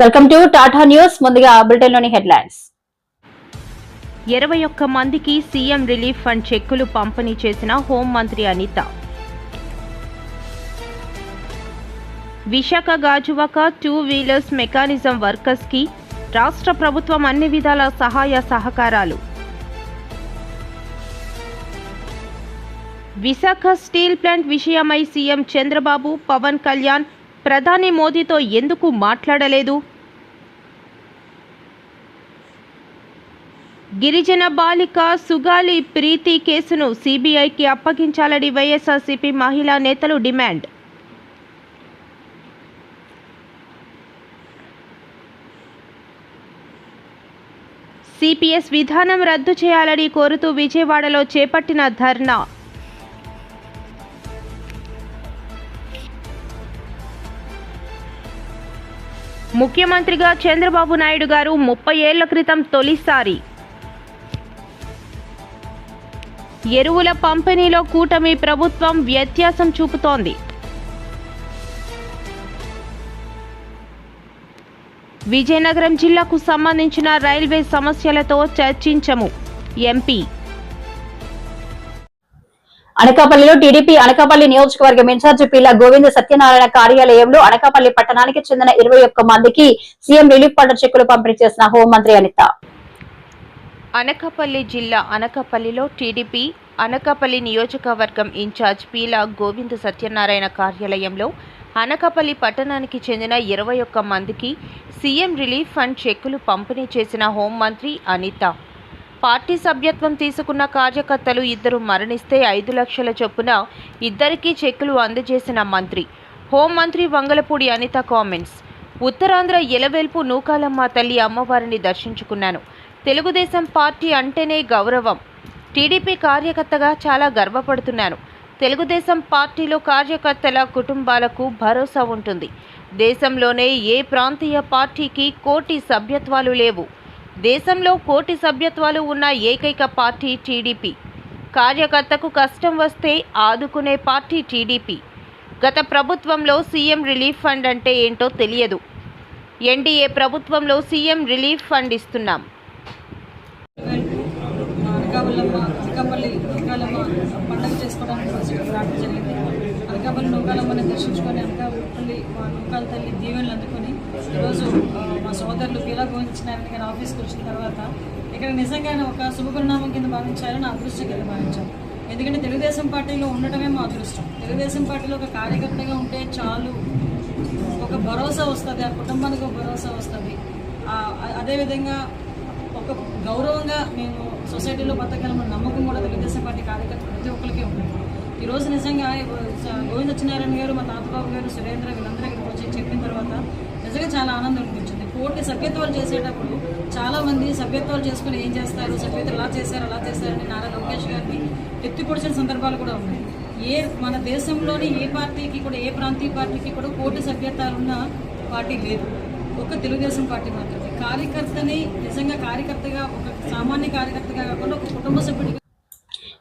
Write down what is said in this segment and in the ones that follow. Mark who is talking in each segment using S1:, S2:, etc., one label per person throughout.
S1: Welcome to Tata news. ముందుగా బులెటిన్లోని headlines.
S2: 21 మందికి CM relief fund చెక్కులు పంపిణీ చేసిన హోంమంత్రి Anitha. Visakha Gajuwaka 2 wheelers mechanism workers కి రాష్ట్ర ప్రభుత్వం అన్ని విధాల సహాయ సహకారాలు. విశాఖ స్టీల్ ప్లాంట్ విషయమై సీఎం చంద్రబాబు, పవన్ కళ్యాణ్ ప్రధాని మోదీతో ఎందుకు మాట్లాడలేదు? గిరిజన బాలిక సుగాలి ప్రీతి కేసును సీబీఐకి అప్పగించాలని వైఎస్ఆర్సీపీ మహిళా నేతలు డిమాండ్. సిపిఎస్ విధానం రద్దు చేయాలని కోరుతూ విజయవాడలో చేపట్టిన ధర్నా. ముఖ్యమంత్రిగా చంద్రబాబు నాయుడు గారు 30 ఏళ్ల క్రితం తొలిసారి ఎరువుల పంపిణీలో కూటమి ప్రభుత్వం వ్యత్యాసం చూపుతోంది. విజయనగరం జిల్లాకు సంబంధించిన రైల్వే సమస్యలతో చర్చించము ఎంపీ.
S1: అనకాపల్లిలో టీడీపీ అనకాపల్లి నియోజకవర్గం ఇన్ఛార్జి పీలా గోవింద సత్యనారాయణ కార్యాలయంలో అనకాపల్లి పట్టణానికి చెందిన 21 మందికి సీఎం రిలీఫ్ ఫండ్ చెక్కులు పంపిణీ చేసిన హోంమంత్రి అనిత.
S2: అనకాపల్లి జిల్లా అనకాపల్లిలో టీడీపీ అనకాపల్లి నియోజకవర్గం ఇన్ఛార్జ్ పీలా గోవింద సత్యనారాయణ కార్యాలయంలో అనకాపల్లి పట్టణానికి చెందిన 21 మందికి సీఎం రిలీఫ్ ఫండ్ చెక్కులు పంపిణీ చేసిన హోంమంత్రి అనిత. పార్టీ సభ్యత్వం తీసుకున్న కార్యకర్తలు 2 మరణిస్తే 5 లక్షల చొప్పున ఇద్దరికీ చెక్కులు అందజేసిన మంత్రి. హోంమంత్రి వంగలపూడి అనిత కామెంట్స్. ఉత్తరాంధ్ర ఎలవేల్పు నూకాలమ్మ తల్లి అమ్మవారిని దర్శించుకున్నాను. తెలుగుదేశం పార్టీ అంటేనే గౌరవం. టీడీపీ కార్యకర్తగా చాలా గర్వపడుతున్నాను. తెలుగుదేశం పార్టీలో కార్యకర్తల కుటుంబాలకు భరోసా ఉంటుంది. దేశంలోనే ఏ ప్రాంతీయ పార్టీకి 1 కోటి సభ్యత్వాలు లేవు. దేశంలో 1 కోటి సభ్యత్వాలు ఉన్న ఏకైక పార్టీ టీడీపీ. కార్యకర్తకు కష్టం వస్తే ఆదుకునే పార్టీ టీడీపీ. గత ప్రభుత్వంలో సీఎం రిలీఫ్ ఫండ్ అంటే ఏంటో తెలియదు. ఎన్డీఏ ప్రభుత్వంలో సీఎం రిలీఫ్ ఫండ్ ఇస్తున్నాం.
S3: అనకాపల్లి నూకాలమ్మ పండుగ చేసుకోవడానికి రావడం జరిగింది. అనకాపల్లి నూకాలమ్మని దర్శించుకొని అనకాపల్లి మా నూకాల తల్లి దీవెనలు అందుకొని ఈరోజు మా సోదరులు పీలా గోవిందనారాయణ గారి ఆఫీస్కి వచ్చిన తర్వాత ఇక్కడ నిజంగానే ఒక శుభపరిణామం కింద భావించారు, నా అదృష్టం కింద భావించాను. ఎందుకంటే తెలుగుదేశం పార్టీలో ఉండటమే మా అదృష్టం. తెలుగుదేశం పార్టీలో ఒక కార్యకర్తగా ఉంటే చాలు, ఒక భరోసా వస్తుంది, ఆ కుటుంబానికి ఒక భరోసా వస్తుంది. అదేవిధంగా ఒక గౌరవంగా మేము సొసైటీలో బతకాలన్న నమ్మకం కూడా తెలుగుదేశం పార్టీ కార్యకర్తలు ప్రతి ఒక్కరికి ఉంది. ఈరోజు నిజంగా గోవింద సత్యనారాయణ గారు, మా తాతబాబు గారు, సురేంద్ర వీళ్ళందరూ ఇక్కడికి వచ్చి చెప్పిన తర్వాత నిజంగా చాలా ఆనందం అనిపించింది. 1 కోటి సభ్యత్వాలు చేసేటప్పుడు చాలామంది సభ్యత్వాలు చేసుకుని ఏం చేస్తారు, సభ్యత్వాలు అలా చేశారని నారా లోకేష్ గారిని ఎత్తిపొడిచిన సందర్భాలు కూడా ఉన్నాయి. మన దేశంలోని ఏ పార్టీకి కూడా, ఏ ప్రాంతీయ పార్టీకి కూడా 1 కోటి సభ్యత్వాలున్న పార్టీ లేదు. ఒక తెలుగుదేశం పార్టీ మాత్రమే. కార్యకర్తని నిజంగా కార్యకర్తగా, ఒక సామాన్య కార్యకర్తగా కాకుండా ఒక కుటుంబ సభ్యుడిగా.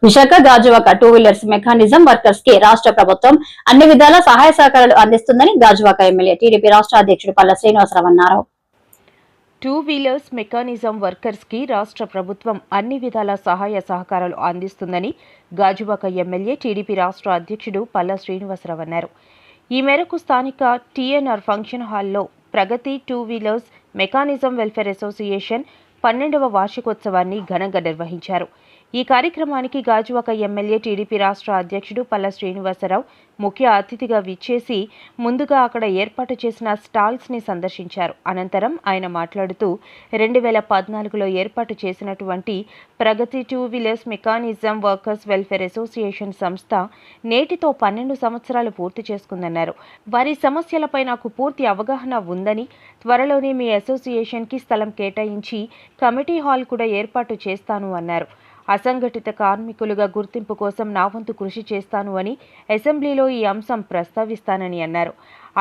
S1: Visakha Gajuwaka 2 wheelers mechanism workers కి రాష్ట్ర ప్రభుత్వం అన్ని విధాల సహాయ సహకారాలు అందిస్తుందని గాజువాక ఎమ్మెల్యే టీడీపీ రాష్ట్ర అధ్యక్షుడు పల్లా శ్రీనివాసరావు అన్నారు.
S2: 2 వీలర్స్ మెకానిజం వర్కర్స్ కి రాష్ట్ర ప్రభుత్వం అన్ని విధాల సహాయ సహకారాలు అందిస్తుందని గాజువాక ఎమ్మెల్యే టీడీపీ రాష్ట్ర అధ్యక్షుడు పల్లా శ్రీనివాసరావు అన్నారు. ఈ మేరకు స్థానిక టీఎన్ఆర్ ఫంక్షన్ హాల్లో ప్రగతి 2 వీలర్స్ మెకానిజం వెల్ఫేర్ అసోసియేషన్ 12వ వార్షికోత్సవాన్ని ఘనంగా నిర్వహించారు. ఈ కార్యక్రమానికి గాజువాక ఎమ్మెల్యే టీడీపీ రాష్ట్ర అధ్యక్షుడు పల్లా శ్రీనివాసరావు ముఖ్య అతిథిగా విచ్చేసి ముందుగా అక్కడ ఏర్పాటు చేసిన స్టాల్స్ని సందర్శించారు. అనంతరం ఆయన మాట్లాడుతూ 2014లో ఏర్పాటు చేసినటువంటి ప్రగతి 2 wheelers mechanism workers welfare association సంస్థ నేటితో 12 సంవత్సరాలు పూర్తి చేసుకుందన్నారు. వారి సమస్యలపై నాకు పూర్తి అవగాహన ఉందని, త్వరలోనే మీ అసోసియేషన్కి స్థలం కేటాయించి కమిటీ హాల్ కూడా ఏర్పాటు చేస్తాను అన్నారు. అసంఘటిత కార్మికులుగా గుర్తింపు కోసం నా వంతు కృషి చేస్తాను అని అసెంబ్లీలో ఈ అంశం ప్రస్తావిస్తానని అన్నారు.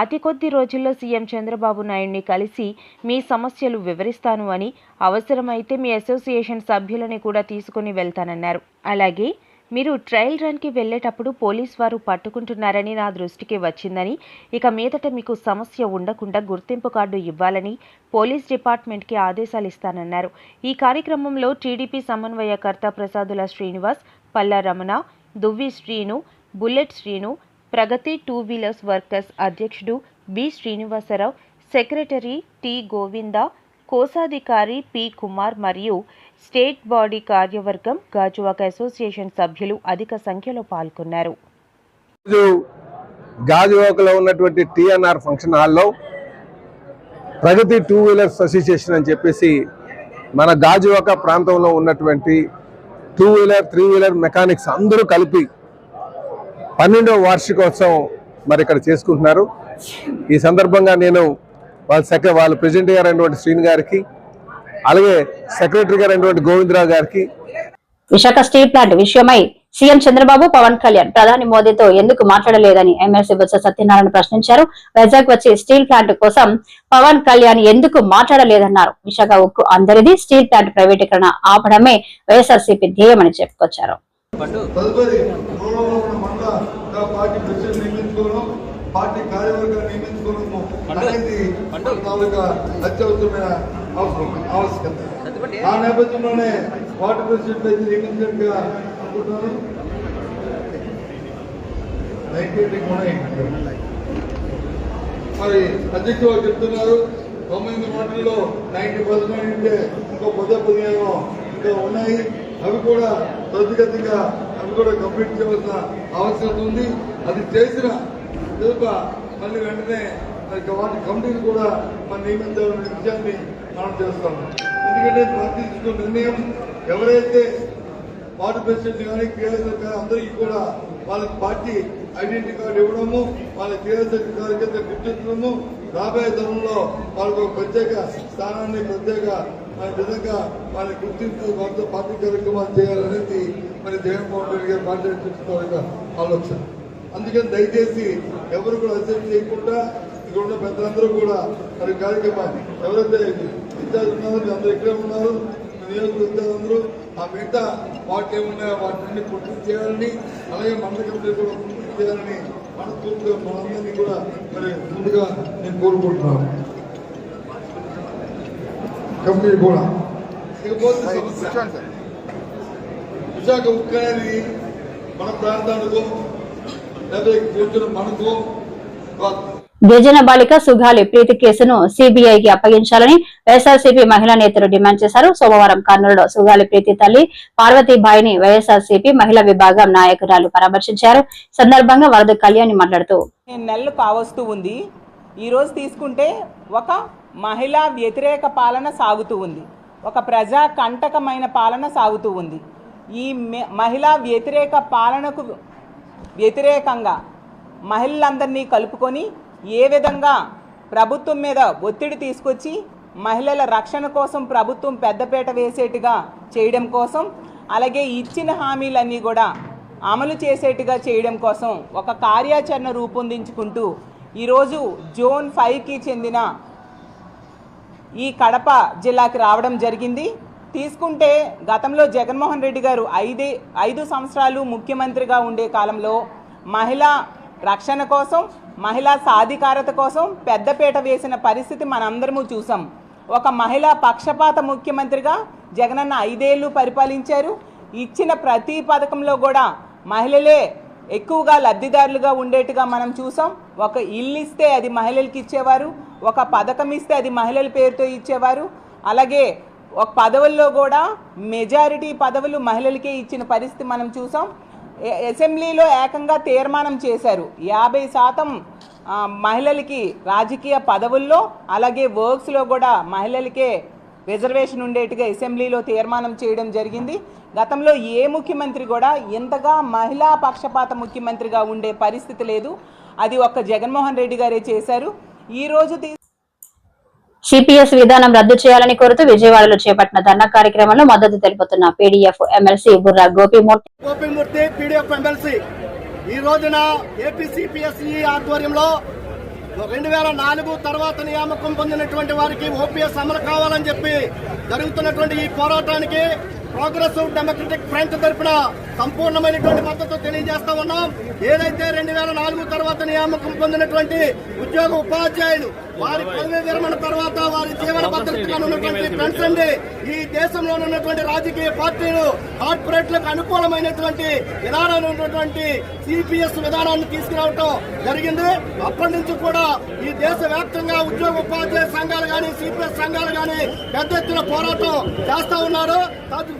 S2: అతి కొద్ది రోజుల్లో సీఎం చంద్రబాబు నాయుడిని కలిసి మీ సమస్యలు వివరిస్తాను అని, అవసరమైతే మీ అసోసియేషన్ సభ్యులని కూడా తీసుకుని వెళ్తానన్నారు. అలాగే మీరు ట్రయల్ రన్కి వెళ్ళేటప్పుడు పోలీస్ వారు పట్టుకుంటున్నారని నా దృష్టికి వచ్చిందని, ఇక మీదట మీకు సమస్య ఉండకుండా గుర్తింపు కార్డు ఇవ్వాలని పోలీస్ డిపార్ట్మెంట్కి ఆదేశాలు ఇస్తానన్నారు. ఈ కార్యక్రమంలో టీడీపీ సమన్వయకర్త Prasadula Srinivas, Palla Ramana, Duvvi Srinu, bullet Srinu, Pragathi 2 wheelers workers అధ్యక్షుడు B Srinivasarao, secretary T Govinda, కోశాధికారి పి కుమార్ మరియు స్టేట్ బాడీ కార్యవర్గం, గాజువాక అసోసియేషన్ సభ్యులు అధిక సంఖ్యలో పాల్గొన్నారు.
S4: గాజువాకలో ఉన్నటువంటి టిఎన్ఆర్ ఫంక్షన్ హాల్లో ప్రగతి 2 వీలర్స్ అసోసియేషన్ అని చెప్పేసి మన గాజువాక ప్రాంతంలో ఉన్నటువంటి 2 వీలర్ 3 వీలర్ మెకానిక్స్ అందరూ కలిపి 12వ వార్షికోత్సవం మరి ఇక్కడ చేసుకుంటున్నారు. ఈ సందర్భంగా నేను వాళ్ళ ప్రెసిడెంట్ గారు అయినటువంటి శ్రీని గారికి, అలాగే సెక్రటరీ గారు అయినటువంటి గోవిందరావు గారికి.
S1: విశాఖ స్టీల్ ప్లాంట్ విషయమై సీఎం చంద్రబాబు, పవన్ కళ్యాణ్ ప్రధాని మోదీతో ఎందుకు మాట్లాడలేదని ఎమ్మెల్సీ బొత్స సత్యనారాయణ ప్రశ్నించారు. వైజాగ్ వచ్చి స్టీల్ ప్లాంట్ కోసం పవన్ కళ్యాణ్ ఎందుకు మాట్లాడలేదన్నారు. విశాఖ ఉక్కు అందరిది, స్టీల్ ప్లాంట్ ప్రైవేటీకరణ ఆపడమే వైఎస్ఆర్సీపీ ధ్యేయమని చెప్పుకొచ్చారు.
S5: పార్టీ కార్యవర్గాన్ని నియమించుకోవడము అనేది అత్యవసరమైన ఆవశ్యకత. ఆ నేపథ్యంలోనే పార్టీ ప్రెసిడెంట్ అయితే నియమించినట్టుగా అనుకుంటున్నాను. మరి అధ్యక్షులు చెప్తున్నారు 9 మాటల్లో 90% అంటే ఇంకో 15 ఇంకా ఉన్నాయి. అవి కూడా త్వరితగతిగా కంప్లీట్ చేయవలసిన ఆవశ్యకత ఉంది. అది చేసిన మళ్ళీ వెంటనే వాటి కమిటీని కూడా మనం నియమించాలనే విషయాన్ని మనం చేస్తాము. ఎందుకంటే పార్టీ తీసుకున్న నిర్ణయం ఎవరైతే పార్టీ ప్రెసిడెంట్ కానీ కేఎస్ఆర్ కానీ అందరికీ కూడా వాళ్ళకి పార్టీ ఐడెంటిటీ కార్డు ఇవ్వడము, వాళ్ళ కేఎస్ఆర్ కార్యకర్త గుర్తించడము, రాబోయే తరంలో వాళ్ళకు ఒక ప్రత్యేక స్థానాన్ని ప్రత్యేక విధంగా వాళ్ళని గుర్తించి వాళ్ళతో పార్టీ కార్యక్రమాలు చేయాలనేది మరి జగన్మోహన్ రెడ్డి గారు పార్టీ అధ్యక్షుల ఆలోచన. అందుకని దయచేసి ఎవరు కూడా అసెంబ్లీ చేయకుండా ఇక్కడ ఉన్న పెద్దలందరూ కూడా మరి కార్యక్రమాన్ని ఎవరైతే ఇన్ఛార్జ్ ఉన్నారో అందరూ ఇక్కడే ఉన్నారు, నియోజకవర్గాలందరూ ఆ మిగతా వాటి ఏమున్నాయో వాటిని పూర్తి చేయాలని, అలాగే మండల కమిటీ కూడా పూర్తి చేయాలని మనస్ఫూర్తిగా మనందరినీ కూడా మరి ముందుగా నేను కోరుకుంటున్నాను. కమిటీ కూడా ఇకపోతే విశాఖ ఉక్కు అనేది మన ప్రాంతానికి
S1: గిరిజన బాలిక సుగాలి ప్రీతి కేసును సిబిఐకి అప్పగించాలని వైఎస్ఆర్సీపీ మహిళా నేతలు డిమాండ్ చేశారు. సోమవారం కర్నూలులో సుగాలి ప్రీతి తల్లి పార్వతీబాయిని వైఎస్ఆర్సీపీ మహిళా విభాగం నాయకురాలు పరామర్శించారు. సందర్భంగా వరద కళ్యాణి మాట్లాడుతూ,
S6: నెలలు కావస్తూ ఉంది. ఈ రోజు తీసుకుంటే ఒక మహిళా వ్యతిరేక పాలన సాగుతూ ఉంది, ఒక ప్రజా కంటకమైన పాలన సాగుతూ ఉంది. ఈ మహిళా వ్యతిరేక పాలనకు వ్యతిరేకంగా మహిళలందరినీ కలుపుకొని ఏ విధంగా ప్రభుత్వం మీద ఒత్తిడి తీసుకొచ్చి మహిళల రక్షణ కోసం ప్రభుత్వం పెద్దపీట వేసేట్టుగా చేయడం కోసం, అలాగే ఇచ్చిన హామీలన్నీ కూడా అమలు చేసేట్టుగా చేయడం కోసం ఒక కార్యాచరణ రూపొందించుకుంటూ ఈరోజు జోన్ 5కి చెందిన ఈ కడప జిల్లాకి రావడం జరిగింది. తీసుకుంటే గతంలో జగన్మోహన్ రెడ్డి గారు 5 సంవత్సరాలు ముఖ్యమంత్రిగా ఉండే కాలంలో మహిళా రక్షణ కోసం, మహిళా సాధికారత కోసం పెద్దపీట వేసిన పరిస్థితి మనందరము చూసాం. ఒక మహిళా పక్షపాత ముఖ్యమంత్రిగా జగనన్న 5 ఏళ్లు పరిపాలించారు. ఇచ్చిన ప్రతి పథకంలో కూడా మహిళలే ఎక్కువగా లబ్ధిదారులుగా ఉండేట్టుగా మనం చూసాం. ఒక ఇల్లు ఇస్తే అది మహిళలకి ఇచ్చేవారు, ఒక పథకం ఇస్తే అది మహిళల పేరుతో ఇచ్చేవారు. అలాగే ఒక పదవుల్లో కూడా మెజారిటీ పదవులు మహిళలకే ఇచ్చిన పరిస్థితి మనం చూసాం. అసెంబ్లీలో ఏకంగా తీర్మానం చేశారు 50% మహిళలకి రాజకీయ పదవుల్లో, అలాగే వర్క్స్లో కూడా మహిళలకే రిజర్వేషన్ ఉండేట్టుగా అసెంబ్లీలో తీర్మానం చేయడం జరిగింది. గతంలో ఏ ముఖ్యమంత్రి కూడా ఇంతగా మహిళా పక్షపాత ముఖ్యమంత్రిగా ఉండే పరిస్థితి లేదు. అది ఒక్క జగన్మోహన్ రెడ్డి గారే చేశారు. ఈరోజు
S1: సిపిఎస్ విధానం రద్దు చేయాలని కోరుతూ విజయవాడలో చేపట్టిన ధర్నా కార్యక్రమంలో మద్దతు తెలుపుతున్న PDF MLC Burra Gopimurthy
S7: PDF MLC ఈ రోజున ఏపీ సిపిఎస్ఈ ఆధ్వర్యంలో 2004 తర్వాత నియామకం పొందినటువంటి వారికి ఓపీఎస్ అమలు కావాలని చెప్పి జరుగుతున్నటువంటి ఈ పోరాటానికి ప్రోగ్రెసివ్ డెమోక్రటిక్ ఫ్రంట్ తరఫున సంపూర్ణమైనటువంటి మద్దతు తెలియజేస్తా ఉన్నాం. ఏదైతే 2004 తర్వాత నియామకం పొందినటువంటి ఉద్యోగ ఉపాధ్యాయులు వారి పదవి విరమణ తర్వాత వారి జీవన భద్రతగా ఉన్నటువంటి పెన్షన్ ఈ దేశంలో ఉన్నటువంటి రాజకీయ పార్టీలు కార్పొరేట్లకు అనుకూలమైనటువంటి విధానాలు ఉన్నటువంటి సిపిఎస్ విధానాన్ని తీసుకురావటం జరిగింది. అప్పటి నుంచి కూడా ఈ దేశ వ్యాప్తంగా ఉద్యోగ ఉపాధ్యాయ సంఘాలు కానీ సిపిఎస్ సంఘాలు కానీ పెద్ద ఎత్తున పోరాటం చేస్తా ఉన్నారు.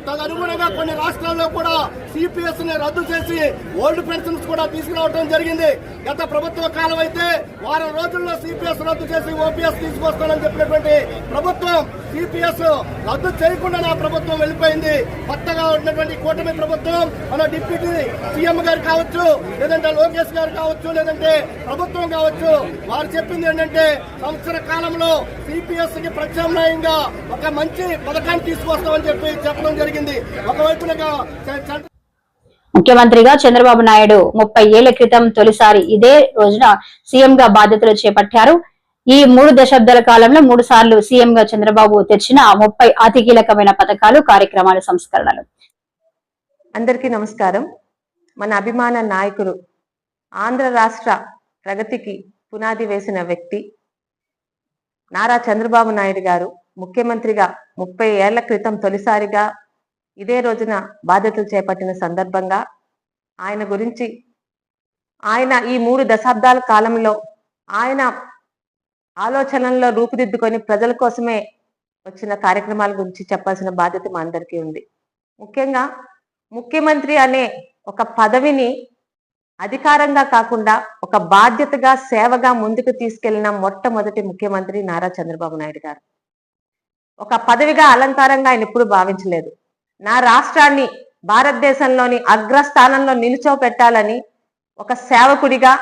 S7: తదనుగుణంగా కొన్ని రాష్ట్రాల్లో కూడా సిపిఎస్ ని రద్దు చేసి ఓల్డ్ పెన్షన్స్ కూడా తీసుకురావడం జరిగింది. గత ప్రభుత్వ కాలం అయితే వారం రోజుల్లో సిపిఎస్ రద్దు చేసి ఓపీఎస్ తీసుకొస్తానని చెప్పినటువంటి ప్రభుత్వం సిపిఎస్ రద్దు చేయకుండా నా ప్రభుత్వం వెళ్ళిపోయింది. కొత్తగా ఉన్నటువంటి కూటమి ప్రభుత్వం మన డిప్యూటీ సీఎం గారు కావచ్చు, లేదంటే లోకేష్ గారు కావచ్చు, లేదంటే ప్రభుత్వం కావచ్చు, వారు చెప్పింది ఏంటంటే సంవత్సర కాలంలో సిపిఎస్ కి ప్రత్యామ్నాయంగా ఒక మంచి పథకాన్ని తీసుకొస్తామని చెప్పడం జరిగింది. ఒకవైపునగా
S1: ముఖ్యమంత్రిగా చంద్రబాబు నాయుడు 30 ఏళ్ల క్రితం తొలిసారి ఇదే రోజున సీఎంగా బాధ్యతలు చేపట్టారు. ఈ 3 దశాబ్దాల కాలంలో 3 సార్లు సీఎంగా చంద్రబాబు తెచ్చిన 30 అతి కీలకమైన పథకాలు, కార్యక్రమాల సంస్కరణలు.
S8: అందరికీ నమస్కారం. మన అభిమాన నాయకుడు, ఆంధ్ర రాష్ట్ర ప్రగతికి పునాది వేసిన వ్యక్తి నారా చంద్రబాబు నాయుడు గారు ముఖ్యమంత్రిగా 30 ఏళ్ల క్రితం తొలిసారిగా ఇదే రోజున బాధ్యతలు చేపట్టిన సందర్భంగా ఆయన గురించి, ఆయన ఈ 3 దశాబ్దాల కాలంలో ఆయన ఆలోచనల్లో రూపుదిద్దుకొని ప్రజల కోసమే వచ్చిన కార్యక్రమాల గురించి చెప్పాల్సిన బాధ్యత మా అందరికీ ఉంది. ముఖ్యంగా ముఖ్యమంత్రి అనే ఒక పదవిని అధికారంగా కాకుండా ఒక బాధ్యతగా, సేవగా ముందుకు తీసుకెళ్లిన మొట్టమొదటి ముఖ్యమంత్రి నారా చంద్రబాబు నాయుడు గారు. ఒక పదవిగా, అలంకారంగా ఆయన ఎప్పుడు భావించలేదు. నా రాష్ట్రాన్ని భారతదేశంలోని అగ్రస్థానంలో నిలుచోపెట్టాలని ఒక సేవకుడిగా,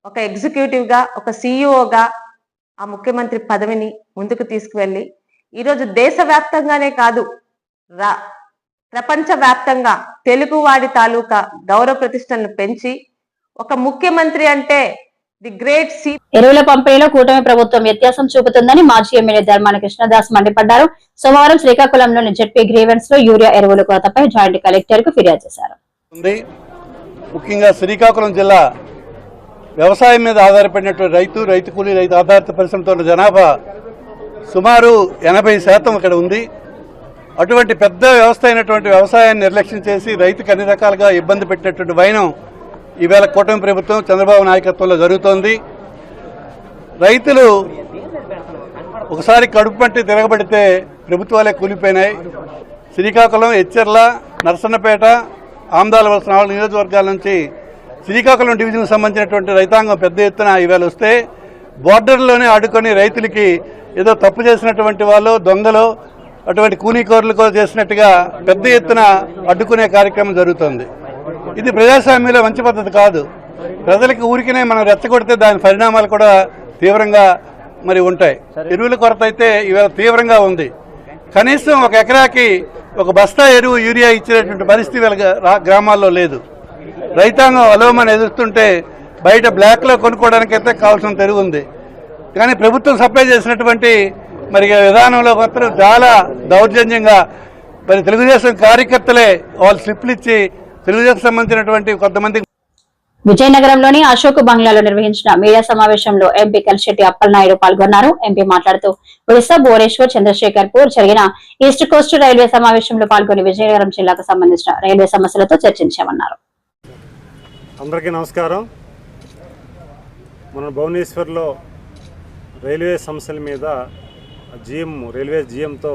S8: ఒక ఎగ్జిక్యూటివ్గా, ఒక సిఇఓగా ఆ ముఖ్యమంత్రి పదవిని ముందుకు తీసుకువెళ్ళి ఈరోజు దేశవ్యాప్తంగానే కాదు, ప్రపంచవ్యాప్తంగా తెలుగువాడి తాలూకా గౌరవ ప్రతిష్టలను పెంచి ఒక ముఖ్యమంత్రి అంటే ది గ్రేట్ సి.
S1: ఎరువుల పంపిణీలో కూటమి ప్రభుత్వం వ్యత్యాసం చూపుతుందని మాజీ ఎమ్మెల్యే ధర్మాన కృష్ణదాస్ మండిపడ్డారు. సోమవారం శ్రీకాకుళంలోని జెడ్పీ గ్రీవెన్స్ లో యూరియా ఎరువుల కొరతపై జాయింట్ కలెక్టర్ కు ఫిర్యాదు చేశారు.
S9: ముఖ్యంగా శ్రీకాకుళం జిల్లా వ్యవసాయం మీద ఆధారపడినటువంటి రైతు కూలీ, రైతు ఆధారిత పరిశ్రమతో ఉన్న జనాభా సుమారు 80% ఇక్కడ ఉంది. అటువంటి పెద్ద వ్యవస్థ అయినటువంటి వ్యవసాయాన్ని నిర్లక్ష్యం చేసి రైతుకు అన్ని రకాలుగా ఇబ్బంది పెట్టినటువంటి వైనం ఈవేళ కూటమి ప్రభుత్వం చంద్రబాబు నాయకత్వంలో జరుగుతోంది. రైతులు ఒకసారి కడుపు పట్టి తిరగబడితే ప్రభుత్వాలే కూలిపోయినాయి. శ్రీకాకుళం, ఎచ్చెర్ల, నరసన్నపేట, ఆమ్దాల వలస 4 నియోజకవర్గాల నుంచి శ్రీకాకుళం డివిజన్కు సంబంధించినటువంటి రైతాంగం పెద్ద ఎత్తున ఈవేళ వస్తే బోర్డర్లోనే ఆడుకొని రైతులకి ఏదో తప్పు చేసినటువంటి వాళ్ళు, దొంగలు, అటువంటి కూలీకోరులకు చేసినట్టుగా పెద్ద ఎత్తున అడ్డుకునే కార్యక్రమం జరుగుతోంది. ఇది ప్రజాస్వామ్యంలో మంచి పద్ధతి కాదు. ప్రజలకు ఊరికినే మనం రెచ్చగొడితే దాని పరిణామాలు కూడా తీవ్రంగా ఉంటాయి. ఎరువుల కొరత అయితే ఇవాళ తీవ్రంగా ఉంది. కనీసం ఒక ఎకరాకి ఒక బస్తా ఎరువు, యూరియా ఇచ్చేటువంటి పరిస్థితి గ్రామాల్లో లేదు. రైతాంగం అలోమని ఎదురుస్తుంటే బయట బ్లాక్లో కొనుక్కోవడానికైతే కావాల్సిన ఎరువు ఉంది. కానీ ప్రభుత్వం సప్లై చేసినటువంటి విధానంలో మాత్రం చాలా దౌర్జన్యంగా తెలుగుదేశం కార్యకర్తలే వాళ్ళు స్లిప్లు ఇచ్చి తెలుగుదేశం సంబంధించినటువంటి కొంతమంది.
S1: విజయనగరంలోని అశోక్ బంగ్లాలో నిర్వహించిన మీడియా సమావేశంలో ఎంపీ కలిశెట్టి అప్పలనాయుడు పాల్గొన్నారు. ఎంపీ మాట్లాడుతూ ఒడిశా, భువనేశ్వర్, చంద్రశేఖర్పూర్ జరిగిన ఈస్ట్ కోస్ట్ రైల్వే సమావేశంలో పాల్గొని విజయనగరం జిల్లాకు సంబంధించిన రైల్వే సమస్యలతో చర్చించామన్నారు.
S10: అందరికీ నమస్కారం. మన భువనేశ్వర్లో రైల్వే సమస్యల మీద రైల్వే జిఎంతో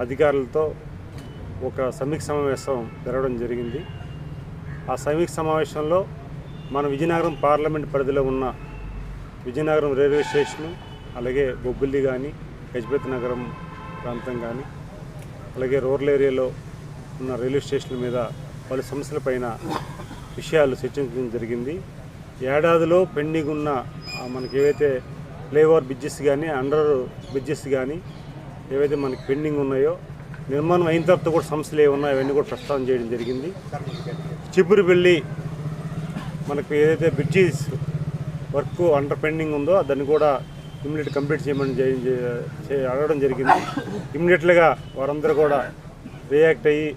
S10: అధికారులతో ఒక సమీక్ష సమావేశం జరగడం జరిగింది. ఆ సమీక్ష సమావేశంలో మన విజయనగరం పార్లమెంట్ పరిధిలో ఉన్న విజయనగరం రైల్వే స్టేషను, అలాగే బొబ్బిలి కానీ, గజపతి నగరం ప్రాంతం కానీ, అలాగే రూరల్ ఏరియాలో ఉన్న రైల్వే స్టేషన్ల మీద పలు సమస్యలపైన విషయాలు చర్చించడం జరిగింది. ఏడాదిలో పెండింగ్ ఉన్న మనకి ఏవైతే ఫ్లైఓవర్ బ్రిడ్జెస్ కానీ, అండర్ బ్రిడ్జెస్ కానీ ఏవైతే మనకి పెండింగ్ ఉన్నాయో, నిర్మాణం అయిన తర్వాత కూడా సమస్యలు ఏమున్నాయో అవన్నీ కూడా ప్రస్తావన చేయడం జరిగింది. చిపురుపల్లి మనకు ఏదైతే బ్రిడ్జెస్ వర్క్ అండర్ పెండింగ్ ఉందో దాన్ని కూడా ఇమ్మీడియట్ కంప్లీట్ చేయమని అడగడం జరిగింది. ఇమ్మీడియట్గా వారందరూ కూడా రియాక్ట్ అయ్యి